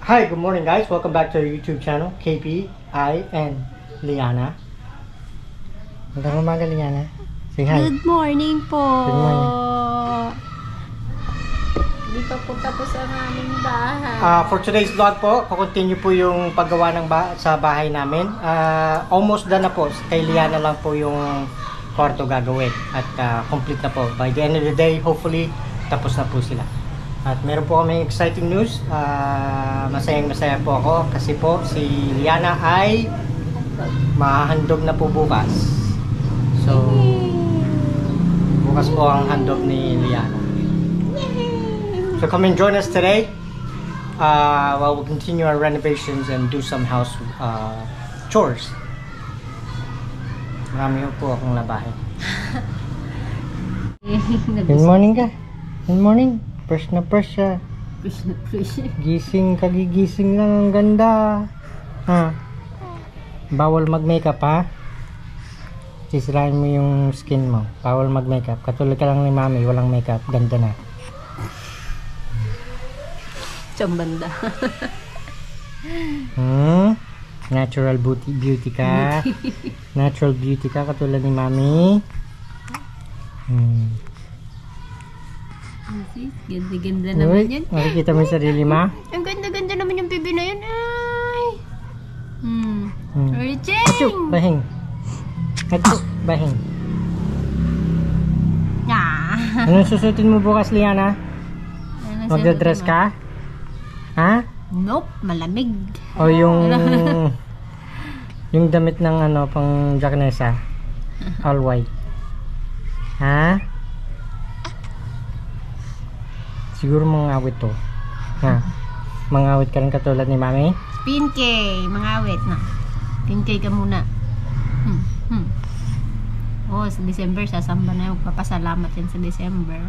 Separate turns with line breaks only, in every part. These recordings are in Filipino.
Hi, good morning guys. Welcome back to our YouTube channel, KP, I, and Liana. Magandang umaga, Liana. Say hi.
Good morning po.
Good morning.
Hindi pa po tapos ang aming bahay.
For today's vlog po, kukontinue po yung paggawa ng sa bahay namin. Almost done na po. Kay Liana lang po yung kwarto gagawin. At complete na po. By the end of the day, hopefully, tapos na po sila. At meron po kami exciting news. Masayang-masaya po ako kasi po si Liana ay mahandog na po bukas. So, bukas po ang handog ni Liana. So come and join us today while we'll continue our renovations and do some house chores. Marami po akong labahin. Good morning ka. Good morning. Fresh na fresh siya. Gising, kagigising lang, ang ganda. Bawal mag-makeup ha. Sisirain mo yung skin mo. Bawal mag-makeup. Katulad ka lang ni mami, walang makeup. Ganda na.
Chambanda.
Natural beauty ka. Natural beauty ka katulad ni mami.
Ganda-ganda naman yan.
Makikita mo yung sarili ma?
Ang ganda-ganda naman yung baby na yun. Ay! Riching!
Achoo! Bahing! Achoo! Bahing! Anong susutin mo bukas, Liana? Magda-dress ka? Ha?
Nope, malamig.
O yung yung damit ng ano, pang Jacanesa? All white. Ha? Siguro mangawit to. Ha? Mangawit ka rin katulad ni mami?
Pinkay, mangawit na. Pinkay ka muna. Oh, sa December sasamba na yung papasalamat yan sa December.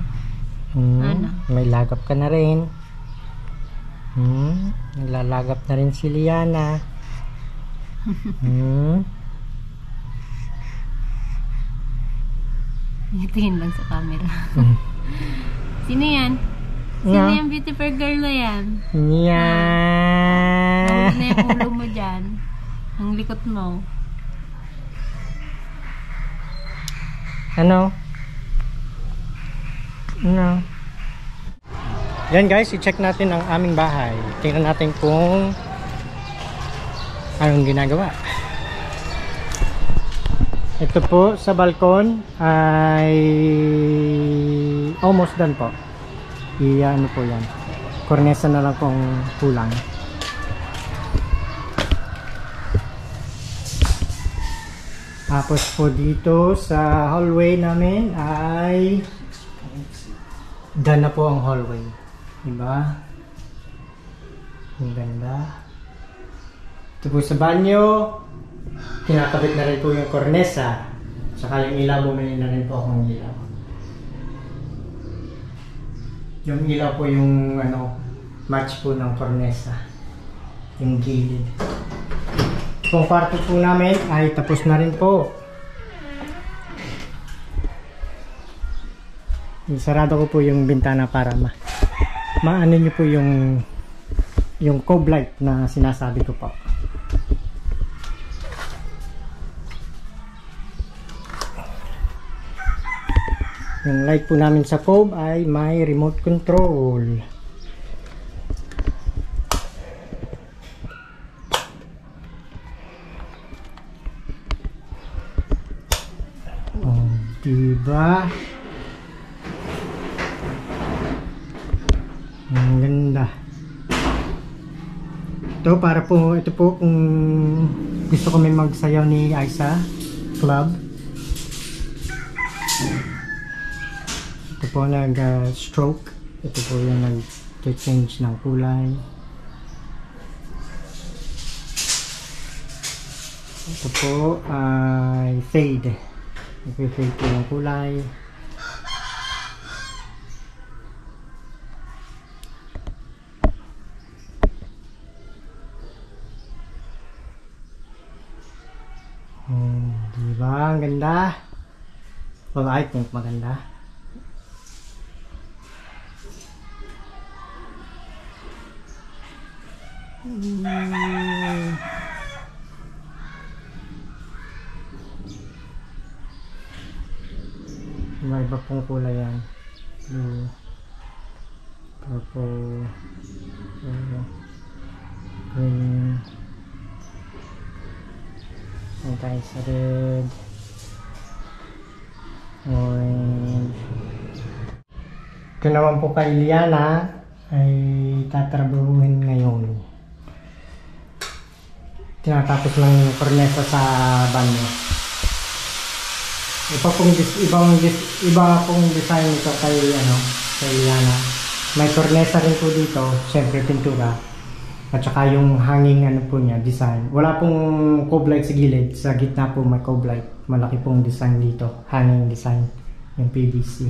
Ano?
May lagap ka na rin. Naglalagap na rin si Liana.
Tingin lang sa camera. Sino yan? Sino yung beautiful girl na yan?
Yan!
Na yung ulo mo dyan. Ang likot mo.
Ano? Ano? Yan guys, i-check natin ang aming bahay. Tingnan natin kung anong ginagawa. Ito po sa balkon ay almost done po. Ano po yan, kornesa na lang pong kulang. Tapos po dito sa hallway namin ay done na po ang hallway, diba? Ang ganda. Ito po sa banyo, kinakabit na rin po yung kornesa, saka yung ilaw, bumili na rin po akong ilaw. Yung ilaw po yung ano, match po ng kornesa, yung gilid. Itong kwarto po namin ay tapos na rin po. Sarado ko po yung bintana para maano nyo po yung cove light na sinasabi ko po. Yung light po namin sa cove ay may remote control. Oh, diba? Ang ganda. Ito po kung gusto kami magsayaw ni Aiza Club. Ito po nag-stroke. Ito po yung nag-change ng kulay. Ito po ay fade. Nag-fade po yung kulay. Diba? Ang ganda. Well, I think maganda. May iba pong kulay yan. Blue, purple, green, and guys, red, orange. Ito naman po kay Liana ay tatrabahuhin ngayon. Tinatapos lang yung kornesa sa banyo. Iba pong design nito kay Liana. May kornesa rin po dito, syempre pintura. At saka yung hanging niya, design. Wala pong cove light sa gilid, sa gitna po may cove light. Malaki pong design dito, hanging design yung PVC.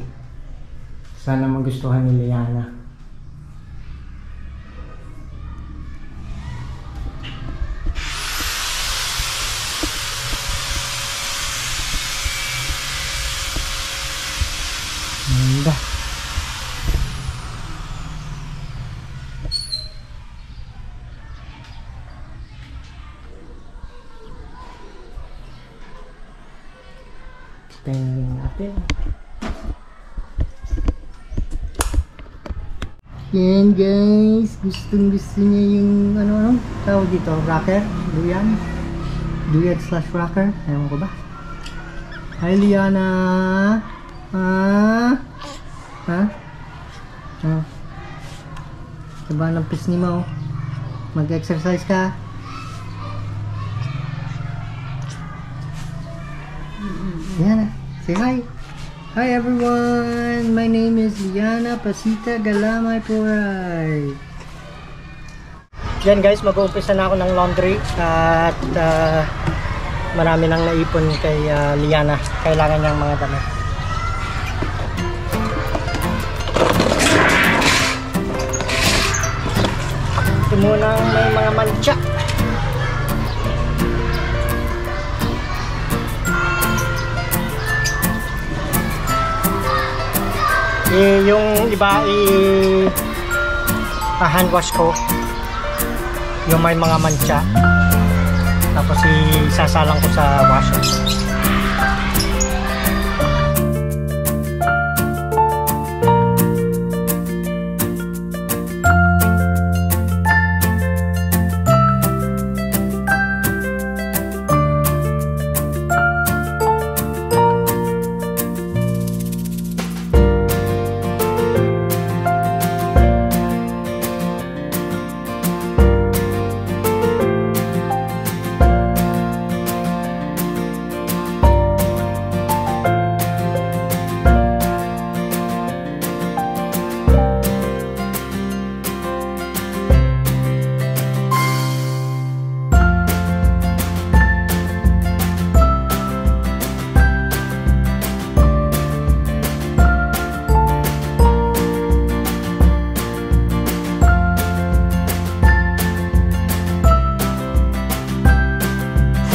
Sana magustuhan ni Liana. Ganda. Tingnan natin. Yan guys, gustong gusto niya yung tawag dito, rocker, duyan slash rocker, ewan ko ba. Hi Liana. Diba ng pisngi mo? Mag-exercise ka? Liana, say hi. Hi everyone, my name is Liana Pasita Galamay Puray. Yan guys, mag-uumpisa na ako ng laundry at marami nang naipon kay Liana. Kailangan niyang mga damit. Ito munang may mga mancha. Yung iba hand wash ko yung may mga mancha, tapos isasalang ko sa washer.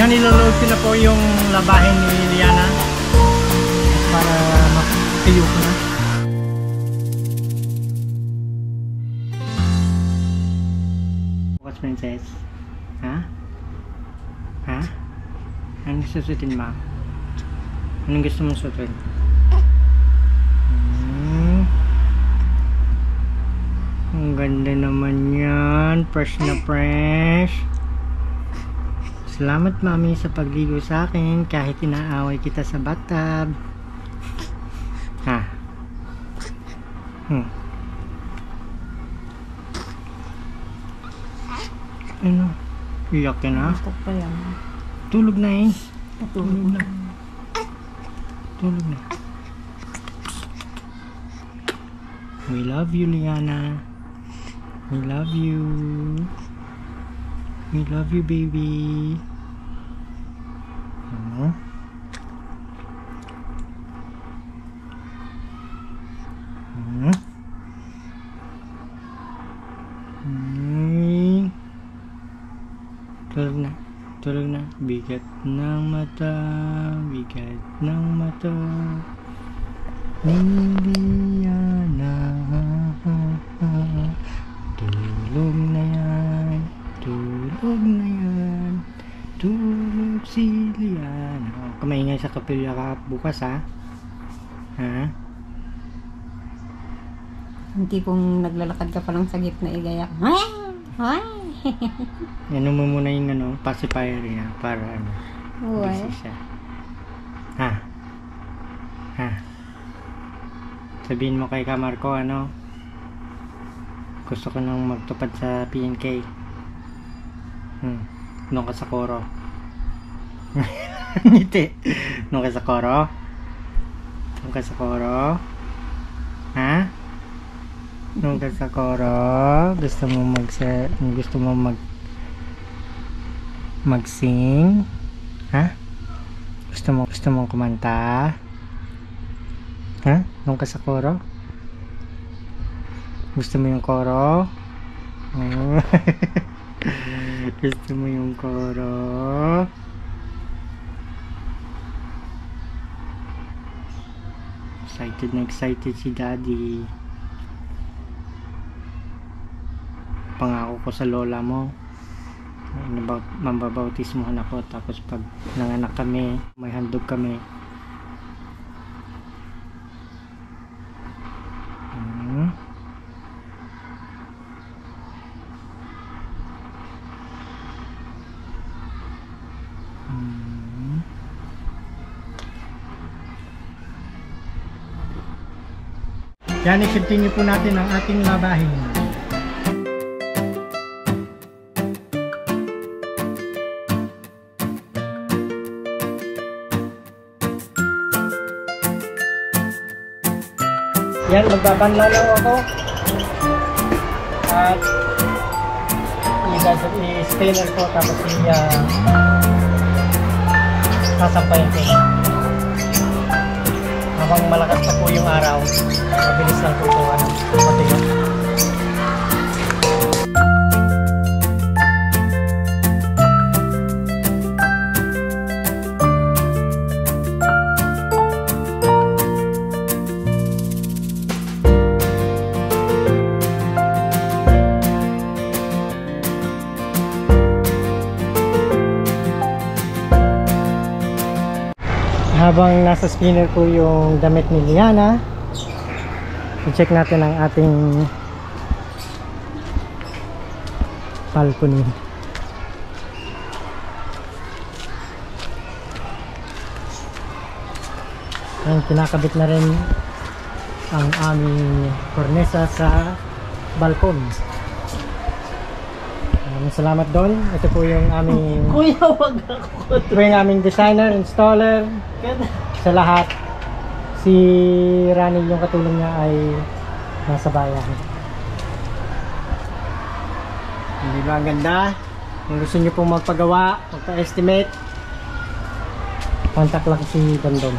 Yan, niloload ko na po yung labahin ni Liana para makayo ko na. What's princess? Ha? Ha? Anong susutin mo? Anong gusto mong susutin? Ang ganda naman yan. Fresh na fresh. Salamat mami sa pagligo sa akin kahit inaaway kita sa bathtub. Ha? Ano? Iyak ka na?
Pa yan.
Tulog na eh.
Tulog na.
Tulog na. We love you, Liana. We love you. We love you, baby. Tulog na. Tulog na. Bigat ng mata. Bigat ng mata. Ni Liana. Tulog na yan. magkapilya ka bukas ha. Ha?
Yung tipong naglalakad ka pa lang sa gitna, igayak. Ay!
Ano mo muna yung ano, pacifier niya para ano,
Uy.
busy siya. Ha? Ha? Sabihin mo kay Kamarco ano, gusto ko nang magtupad sa PNK. Nung ka sa koro. Ngiti. Nung ka sa koro? Nung ka sa koro? Ha? Nung ka sa koro? Gusto mo mag-sing? Ha? Gusto mo kumanta? Ha? Nung ka sa koro? Gusto mo yung koro? Oh. Gusto mo yung koro? Excited na excited si Daddy. Pangako ko sa lola mo, mambabautismohan ako, tapos pag nanganak kami, may handog kami. Yan, i-continue po natin ang ating labahin. Yan, magbabanlaw ako. At i-stainer ko, tapos sasampayin ko. Habang malakas pa po yung araw, mabilis lang po ito matigo. Habang nasa spinner po yung damit ni Liana, i-check natin ang ating balcony. Ayan, kinakabit na rin ang aming kornesa sa balkon. Salamat doon. Ito po yung aming
Kuya, wag ako.
ito yung aming designer, installer. Sa lahat, si Rani yung katulong niya ay nasa bayan. Hindi ba ang ganda? Kung gusto niyo pong magpagawa, magpa-estimate, contact lang si Dondon.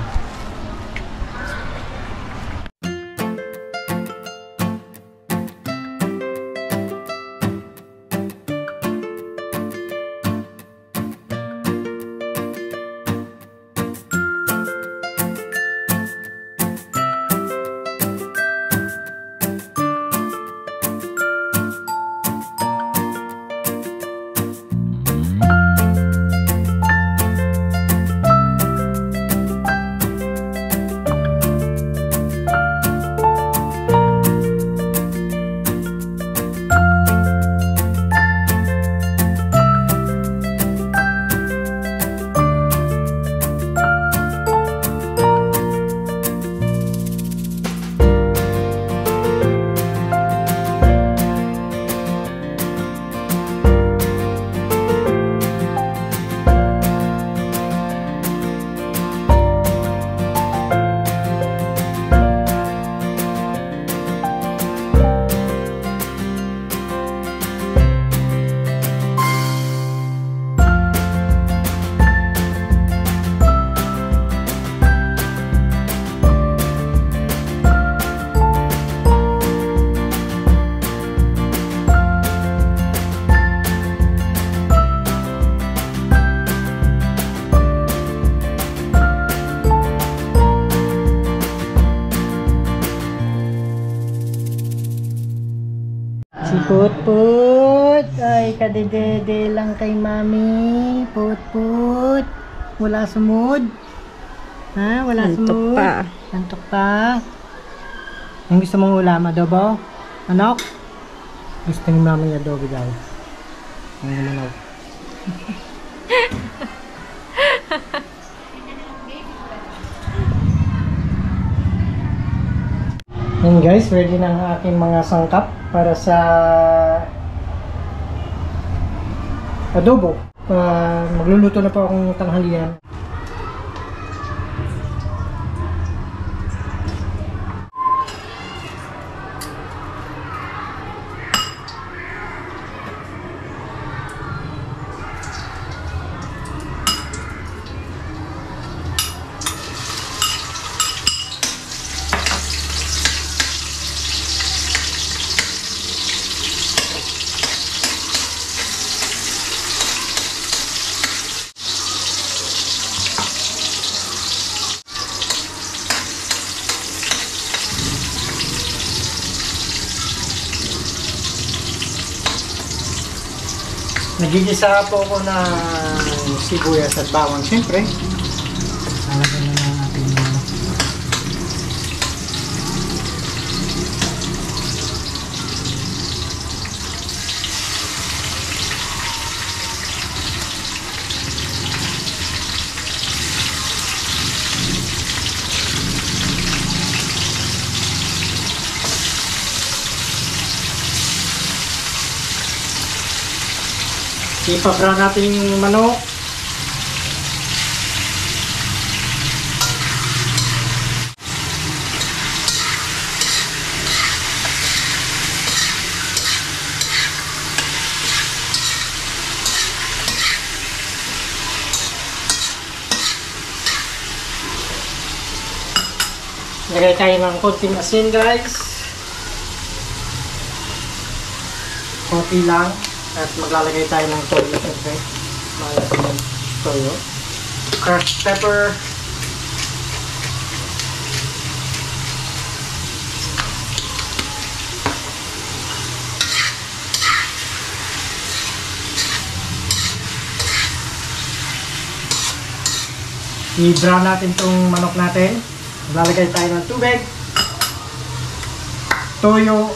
Si Put-Put, ay kadedede lang kay Mami. Put-Put, wala sumod. Ha? Wala
Antok
food?
pa.
Antok pa? Ang gusto mong ulam? Adobo? Manok? Gusto ni mama yung adobo daw. Ang manok. Yan guys, ready na ang aking mga sangkap para sa adobo. Magluluto na po akong tanghalian. Nagigisa po ako ng sibuyas at bawang. Siyempre, lalagyan na ng ating mga ipabra natin yung manok. Lagay tayo ng konting asin guys. Konti lang. At maglalagay tayo ng toyo, siyempre. Malagay ng toyo. Crushed pepper. I-brown natin itong manok natin. Maglalagay tayo ng tubig. Toyo.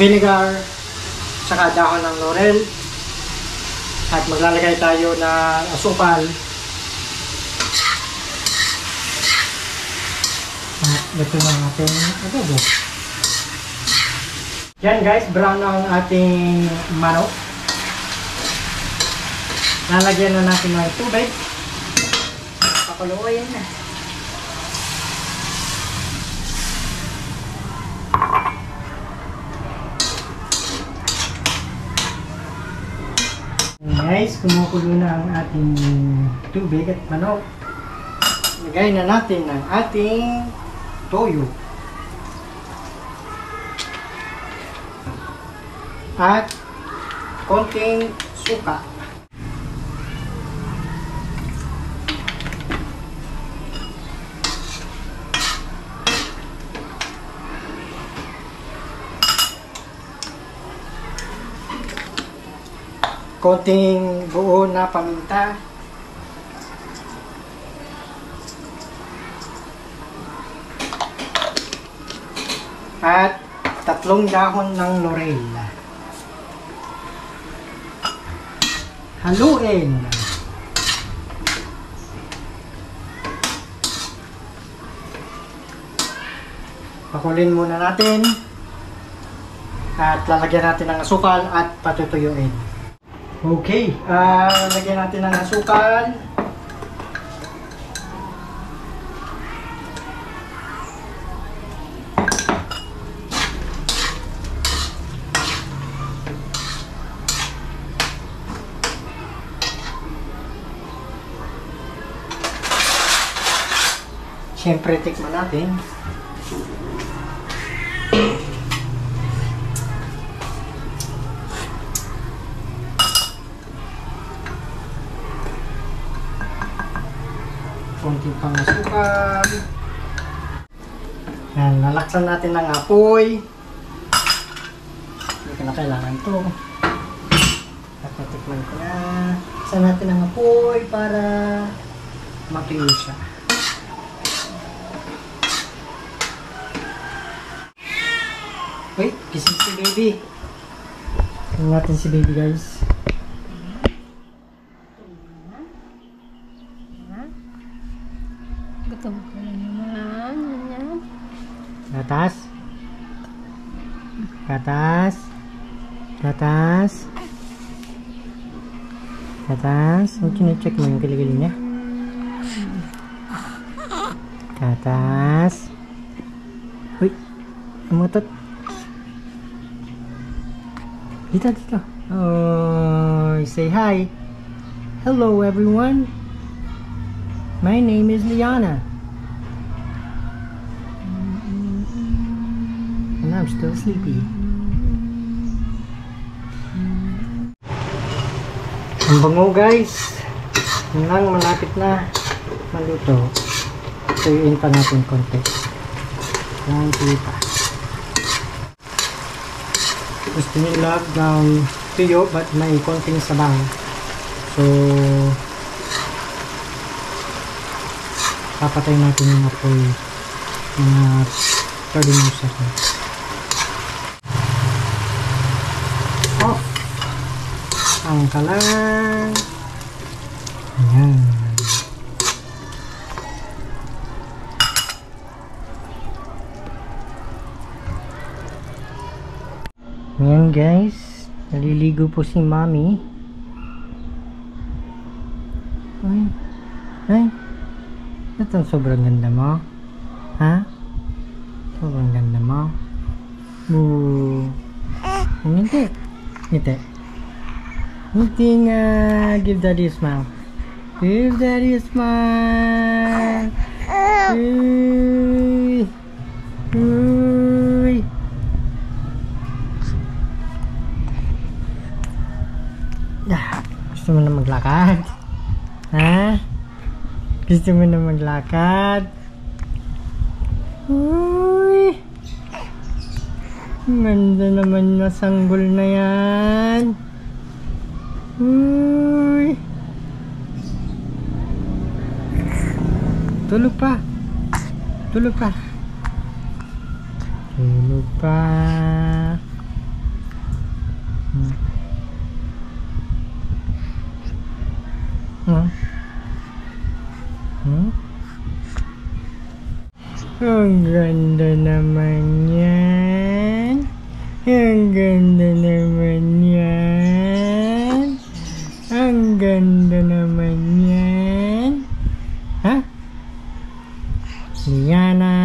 Vinegar. Saka dahon ng laurel at maglalagay tayo ng asukal at ito na ating adobo. Yan guys, brown na ang ating manok. Lalagyan na natin ng tubig. Pakuluin na. Guys, kumukulo na ang ating tubig at manok. Lagay na natin ang ating toyo. At konting suka. Konting buo na paminta. At 3 dahon ng laurel. Haluin. Pakulin muna natin. At lalagyan natin ng asukal at patutuyuin. Okay, lagyan natin ng asukal. Siyempre, tikman natin. Konti pang asukal. Yan, lalaksan natin ng apoy. Hindi ko na kailangan ito. At natikman ko na. Laksan natin ng apoy para Makinig siya. Uy, gising si baby. Tingnan natin si baby, guys.
Gutom ko na naman. Yan.
Gatas. Gatas. Gatas. Gatas. Huwag kine-check mo yung kiligili niya. Gatas. Uy, umutot. Dito, dito. Oh, say hi. Hello, everyone. My name is Liana. And I'm still sleepy. Ang bango, guys. Yun lang, malapit na maluto. Tuyuin pa natin konti. Yan, pa. Gusto nila ng tuyo but may konting sabaw. So, papatay natin yung apoy mga 30 more seconds. Off! Ang kalan. Ayan. Ayan guys, naliligo po si Mommy. Ay, ay, ito sobrang ganda mo. Ha? Sobrang ganda mo. Boo. Ngiti. Ngiti. Ngiti nga. Give daddy a smile. Give daddy a smile. Uy. Uy. Gusto mo na maglakad? Ha? Gusto mo na maglakad? Uy! Ganda naman na sanggol na yan. Uy! Tulog pa. Tulog pa. Tulog pa. Ang ganda naman yan. Ang ganda naman yan. Ang ganda naman yan. Ha? Liana.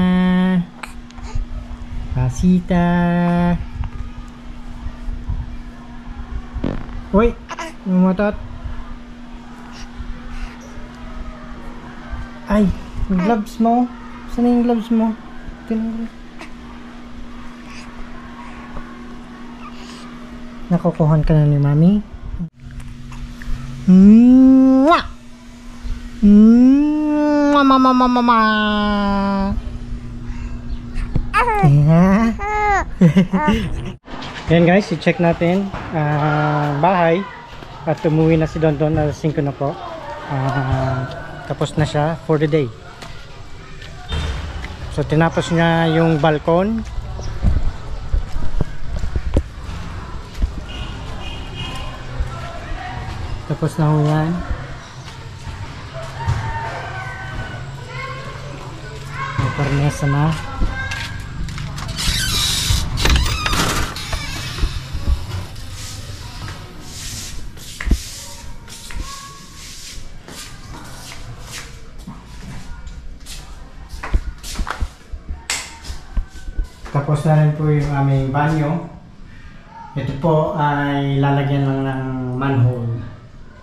Pasita. Uy! Umutot. Ay! Yung gloves mo. Saan yung gloves mo? Nakukuhan ka na ni Mami? Mwah! Mama! Yan guys, i-check natin bahay at umuwi na si Dondon, alas 5 na po. Tapos na siya for the day. So tinapos niya yung balkon. Tapos na ho yan. May karnesa na. Tapos na rin po yung aming banyo. Ito po ay lalagyan lang ng manhole.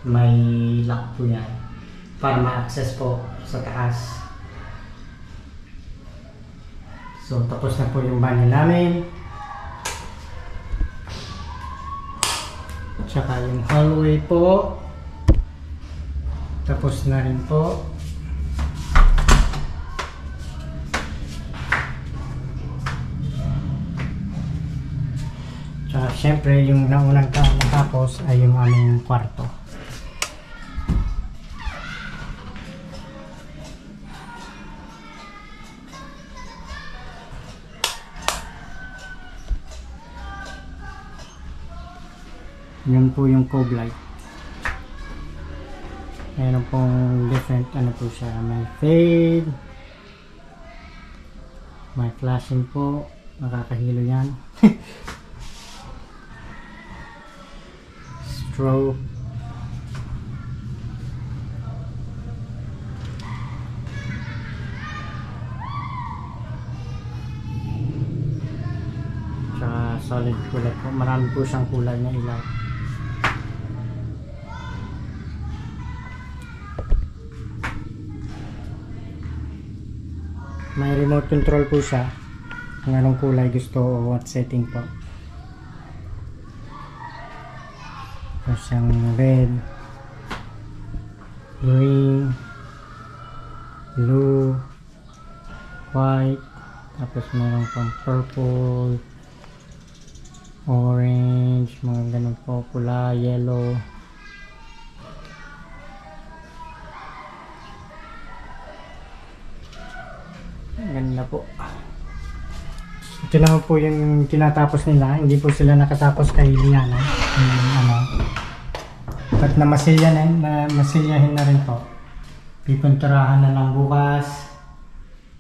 May lock po yan para ma-access po sa taas. So tapos na po yung banyo namin. Tsaka yung hallway po. Tapos na rin po. Tsaka syempre yung naunang natapos ay yung aming kwarto. Yun po yung Cove Light. Meron pong different ano po siya. May fade. May flashing po. Nakakahilo yan. Strobe. Tsaka solid kulay po. Marami po siyang kulay na ilaw. May remote control po siya kung anong kulay gusto o what setting po. Tapos siyang red, green, blue, white, tapos meron pang purple, orange, mga ganun po, pula, yellow. Ganda po. Ito naman po yung tinatapos nila. Hindi po sila nakatapos kay Liana. At masilyahin na rin po. Pipunturahan na lang bukas.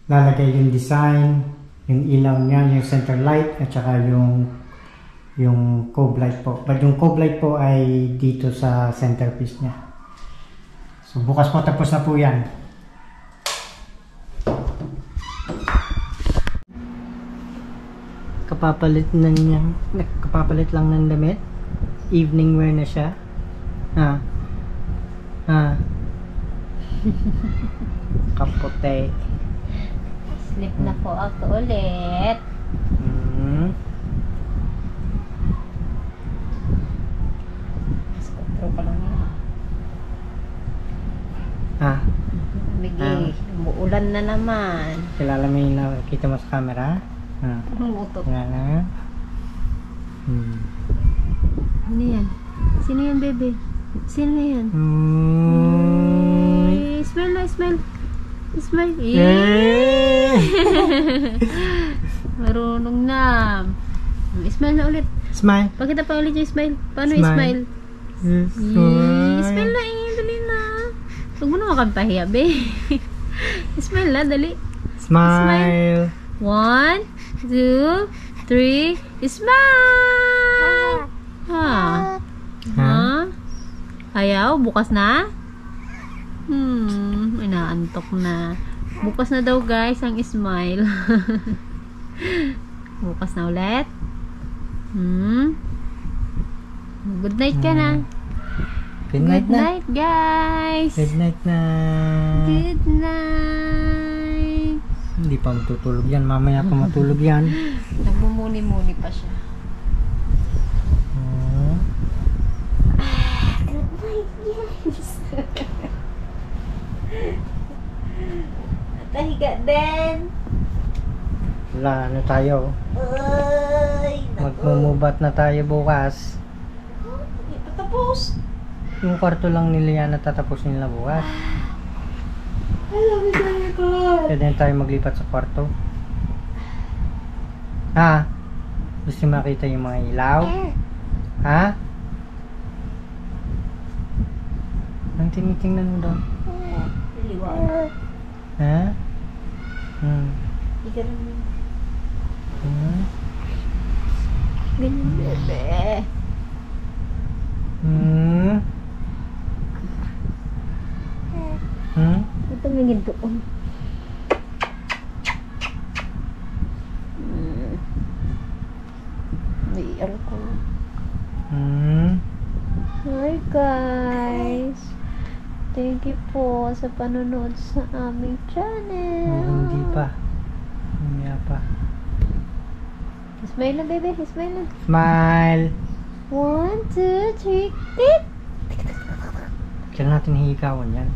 Lalagay yung design, yung ilaw niya, yung center light, at saka yung cove light po. But yung cove light po ay dito sa centerpiece niya. So bukas po tapos na po yan. Kapapalit lang ng damit. Evening wear na siya. Kapote.
Sleep na po ako ulit. Skotro pa lang yun. Bigay, umuulan na naman.
Kilala mo yung nakikita mo sa camera?
Umutot.
Nga na.
Ano yan? Sino yan, bebe? Sino yan? Smile na, smile. Smile. Marunong na. Smile na ulit.
Smile.
Pakita pa ulit yung smile. Paano yung smile? Smile na dali na. Huwag mo naman kang pahiya, be. Smile na, dali.
Smile.
1, 2, 3, smile! Ayaw? Bukas na? Inaantok na. Bukas na daw guys ang smile. Bukas na ulit. Good night ka na.
Good night na.
Good night guys.
Good night na.
Good night.
Hindi pa matutulog yan. Mamaya pa matulog yan.
Nagmumuni-muni pa siya. Natahiga din.
Wala, ano tayo? Magmumubat na tayo bukas.
Hindi pa tapos.
Yung kwarto lang ni Liana tatapusin nila bukas. Pwede na tayo maglipat sa kwarto. Gusto makita yung mga ilaw? Ang tinitingnan mo daw?
Liwanag. Ika naman. Ganyan, bebe. Ito may gintoon. May alcohol. Hi guys. Thank you po sa panonood sa aming channel.
Hindi pa. Mamaya pa.
Smile na, bebe. Smile na.
Smile!
1, 2, 3, tit!
Kailan natin hihikawan yan?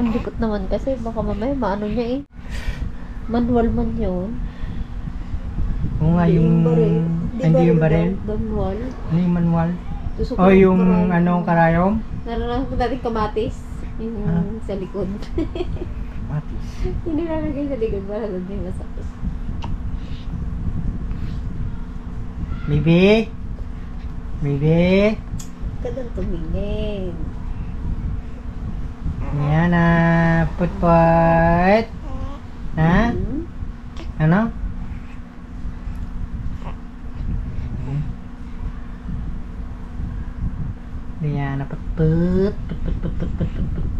Ang likot naman kasi baka mamaya maano niya eh. Manual man yun.
Oo nga, yung... Hindi yung baril?
Manual.
Ano yung manual?
Tusok
O
ng
yung
karayom.
anong karayom?
Naranasan ko dati kamatis. Yung sa likod.
Matis.
Hindi nalagay sa likod para doon yung masakit.
Baby? Baby?
Ka doon tumingin.
Yan na. Put-put. Ha? Ano? Yan na. Put-put. Put-put-put-put-put-put.